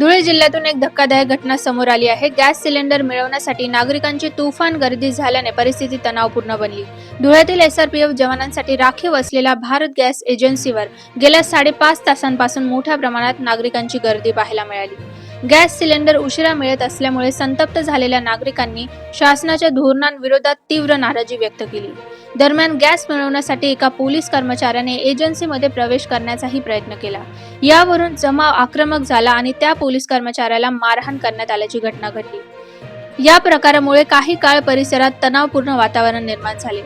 धुळे जिल्ह्यातून एक धक्कादायक घटना समोर आली आहे। गॅस सिलेंडर मिळवण्यासाठी नागरिकांची तुफान गर्दी झाल्याने परिस्थिती तणावपूर्ण बनली। धुळ्यातील एसआरपीएफ जवानांसाठी राखीव असलेल्या भारत गॅस एजन्सीवर गेल्या 5.5 तासांपासून मोठ्या प्रमाणात नागरिकांची गर्दी पाहायला मिळाली। गॅस सिलेंडर उशिरा मिळत असल्यामुळे संतप्त झालेल्या नागरिकांनी शासनाच्या धोरणांविरोधात तीव्र नाराजी व्यक्त केली। दरम्यान गॅस मिळवण्यासाठी एका पोलीस कर्मचाऱ्याने एजन्सीमध्ये प्रवेश करण्याचाही प्रयत्न केला। यावरून जमाव आक्रमक झाला आणि त्या पोलीस कर्मचाऱ्याला मारहाण करण्यात आल्याची घटना घडली। या प्रकारामुळे काही काळ परिसरात तणावपूर्ण वातावरण निर्माण झाले।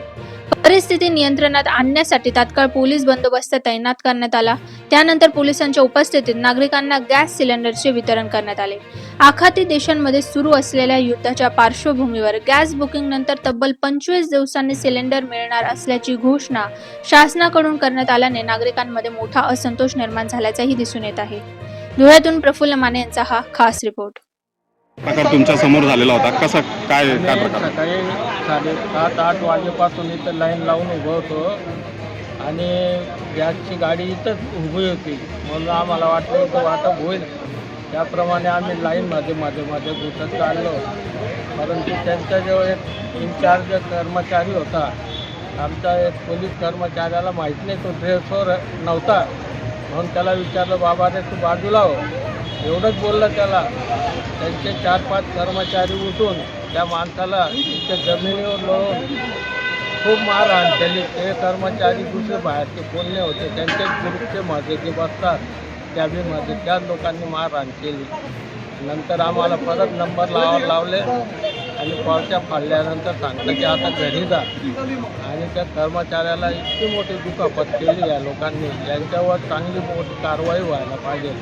परिस्थिती नियंत्रणात आणण्यासाठी तात्काळ पोलीस बंदोबस्त तैनात करण्यात आला। त्यानंतर पोलिसांच्या उपस्थितीत नागरिकांना गॅस सिलेंडरचे वितरण करण्यात आले। आखाती देशांमध्ये सुरू असलेल्या युद्धाच्या पार्श्वभूमीवर गॅस बुकिंग नंतर तब्बल 25 दिवसांनी सिलेंडर मिळणार असल्याची घोषणा शासनाकडून करण्यात आल्याने नागरिकांमध्ये मोठा असंतोष निर्माण झाल्याचंही दिसून येत आहे। धुळ्यातून प्रफुल्ल माने यांचा हा खास रिपोर्ट। प्रकार तुमच्या समोर झालेला होता, कसा काय प्रकार? सकाळी 7:30-8 वाजेपासून इथं लाईन लावून उभं होतो आणि गॅसची गाडी इथंच उभी होती, म्हणून आम्हाला वाटलं इथं वाटप होईल, त्याप्रमाणे आम्ही लाईनमध्ये मध्ये घुसत चाललो। परंतु त्यांच्याजवळ एक इन्चार्ज कर्मचारी होता, आमचा एक पोलीस कर्मचाऱ्याला माहीत नाही, तो ड्रेसवर नव्हता, म्हणून त्याला विचारलं, बाबा रे तू बाजूला हो, एवढंच बोललं त्याला। त्यांचे 4-5 कर्मचारी उठून त्या माणसाला इथे जमिनीवर लोळून खूप मारहाण केली। ते कर्मचारी दुसरे बाहेरचे बोलणे होते, त्यांचे ग्रुपचे मध्ये जे बसतात कॅबिनमध्ये, त्या लोकांनी मारहाण केली। नंतर आम्हाला परत नंबर लावले आणि पावत्या फाडल्यानंतर सांगतं की आता घरी जा, आणि त्या कर्मचाऱ्याला इतकी मोठी दुखापत केली या लोकांनी, यांच्यावर चांगली मोठी कारवाई व्हायला पाहिजे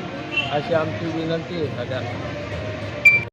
अशी आमची विनंती आहे सगळ्यांना।